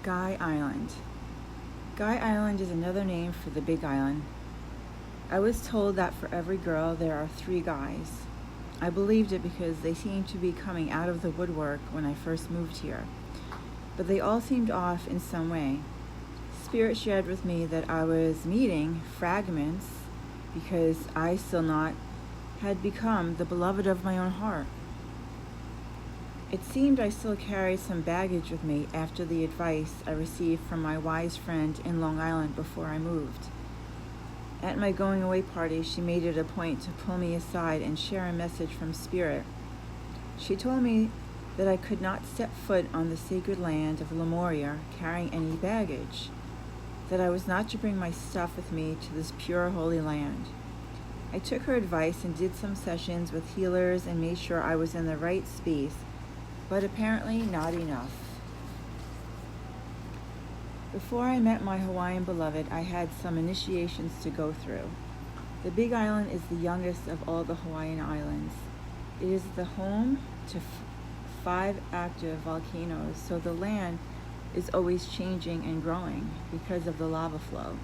Guy Island. Guy Island is another name for the Big Island. I was told that for every girl there are 3 guys. I believed it because they seemed to be coming out of the woodwork when I first moved here. But they all seemed off in some way. Spirit shared with me that I was meeting fragments because I still not had become the beloved of my own heart. It seemed I still carried some baggage with me after the advice I received from my wise friend in Long Island before I moved. At my going away party, she made it a point to pull me aside and share a message from Spirit. She told me that I could not step foot on the sacred land of Lemuria carrying any baggage, that I was not to bring my stuff with me to this pure holy land. I took her advice and did some sessions with healers and made sure I was in the right space, but apparently not enough. Before I met my Hawaiian beloved, I had some initiations to go through. The Big Island is the youngest of all the Hawaiian islands. It is the home to 5 active volcanoes, so the land is always changing and growing because of the lava flow.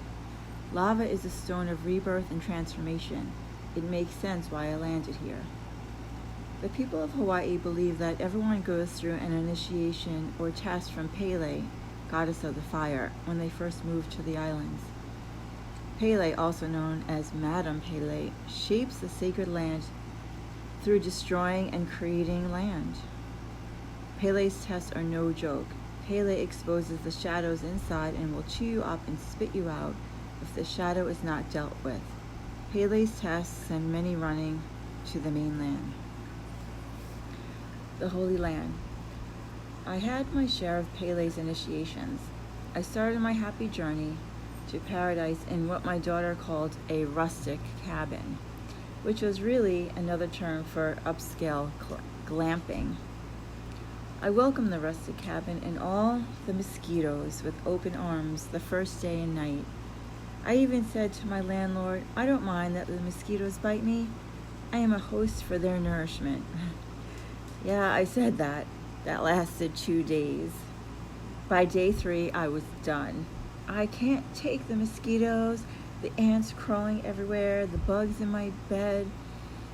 Lava is a stone of rebirth and transformation. It makes sense why I landed here. The people of Hawaii believe that everyone goes through an initiation or test from Pele, goddess of the fire, when they first moved to the islands. Pele, also known as Madame Pele, shapes the sacred land through destroying and creating land. Pele's tests are no joke. Pele exposes the shadows inside and will chew you up and spit you out if the shadow is not dealt with. Pele's tests send many running to the mainland. The Holy Land. I had my share of Pele's initiations. I started my happy journey to paradise in what my daughter called a rustic cabin, which was really another term for upscale glamping. I welcomed the rustic cabin and all the mosquitoes with open arms the first day and night. I even said to my landlord, I don't mind that the mosquitoes bite me. I am a host for their nourishment. Yeah, I said that. That lasted 2 days. By day 3, I was done. I can't take the mosquitoes, the ants crawling everywhere, the bugs in my bed.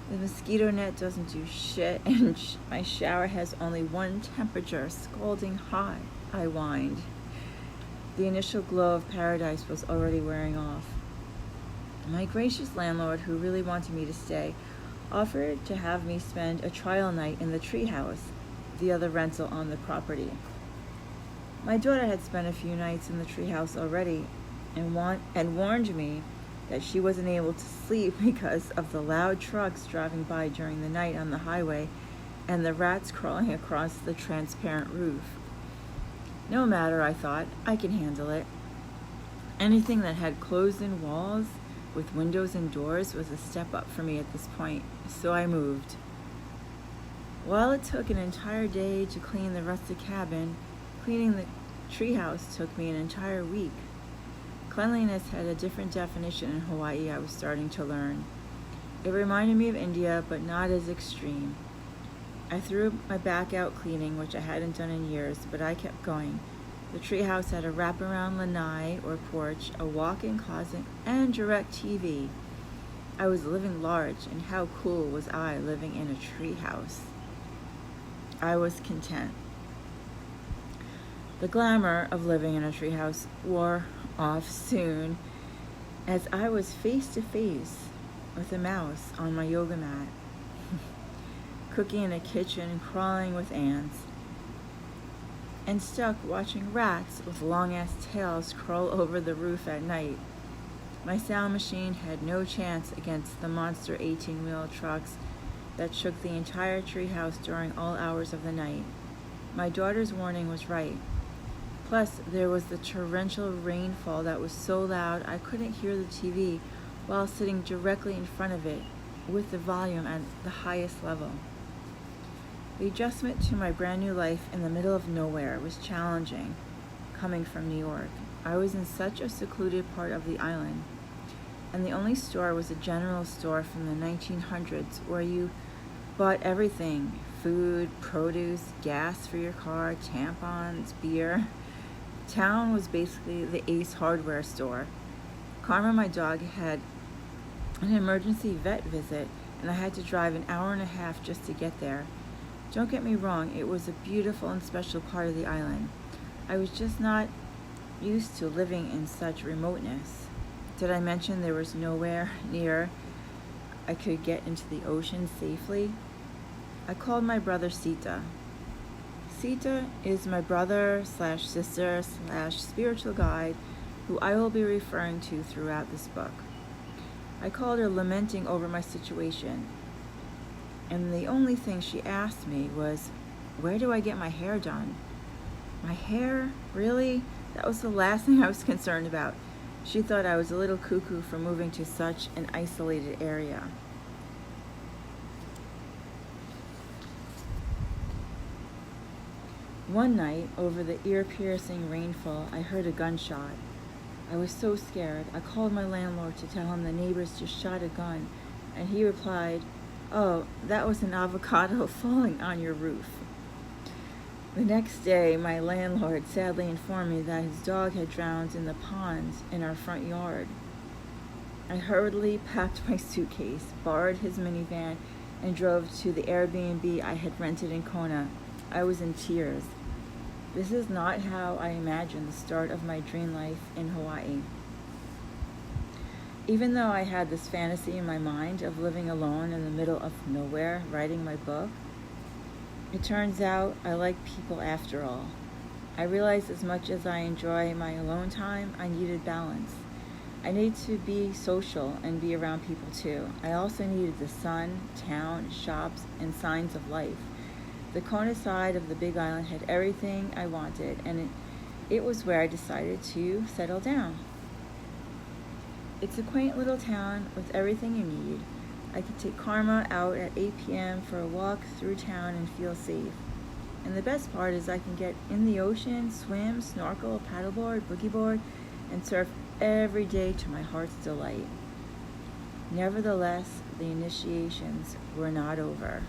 The mosquito net doesn't do shit, and my shower has only one temperature, scalding hot. I whined. The initial glow of paradise was already wearing off. My gracious landlord, who really wanted me to stay, offered to have me spend a trial night in the treehouse, the other rental on the property. My daughter had spent a few nights in the treehouse already and warned me that she wasn't able to sleep because of the loud trucks driving by during the night on the highway and the rats crawling across the transparent roof. No matter, I thought, I can handle it. Anything that had closed-in walls with windows and doors was a step up for me at this point, so I moved. While it took an entire day to clean the rustic cabin, cleaning the treehouse took me an entire week. Cleanliness had a different definition in Hawaii I was starting to learn. It reminded me of India, but not as extreme. I threw my back out cleaning, which I hadn't done in years, but I kept going. The treehouse had a wraparound lanai or porch, a walk-in closet, and direct TV. I was living large, and how cool was I living in a treehouse? I was content. The glamour of living in a treehouse wore off soon, as I was face to face with a mouse on my yoga mat, cooking in a kitchen, crawling with ants, and stuck watching rats with long-ass tails crawl over the roof at night. My sound machine had no chance against the monster 18-wheel trucks that shook the entire treehouse during all hours of the night. My daughter's warning was right. Plus, there was the torrential rainfall that was so loud I couldn't hear the TV while sitting directly in front of it with the volume at the highest level. The adjustment to my brand new life in the middle of nowhere was challenging, coming from New York. I was in such a secluded part of the island, and the only store was a general store from the 1900s where you bought everything: food, produce, gas for your car, tampons, beer. Town was basically the Ace Hardware store. Karma, my dog, had an emergency vet visit, and I had to drive an hour and a half just to get there. Don't get me wrong, it was a beautiful and special part of the island. I was just not used to living in such remoteness. Did I mention there was nowhere near I could get into the ocean safely? I called my brother Sita. Sita is my brother slash sister slash spiritual guide who I will be referring to throughout this book. I called her lamenting over my situation, and the only thing she asked me was, where do I get my hair done? My hair? Really? That was the last thing I was concerned about. She thought I was a little cuckoo for moving to such an isolated area. One night, over the ear-piercing rainfall, I heard a gunshot. I was so scared. I called my landlord to tell him the neighbors just shot a gun, and he replied, "Oh, that was an avocado falling on your roof." The next day, my landlord sadly informed me that his dog had drowned in the pond in our front yard. I hurriedly packed my suitcase, borrowed his minivan, and drove to the Airbnb I had rented in Kona. I was in tears. This is not how I imagined the start of my dream life in Hawaii. Even though I had this fantasy in my mind of living alone in the middle of nowhere, writing my book, it turns out I like people after all. I realized as much as I enjoy my alone time, I needed balance. I needed to be social and be around people too. I also needed the sun, town, shops, and signs of life. The Kona side of the Big Island had everything I wanted, and it was where I decided to settle down. It's a quaint little town with everything you need. I could take Karma out at 8 p.m. for a walk through town and feel safe. And the best part is I can get in the ocean, swim, snorkel, paddleboard, boogie board, and surf every day to my heart's delight. Nevertheless, the initiations were not over.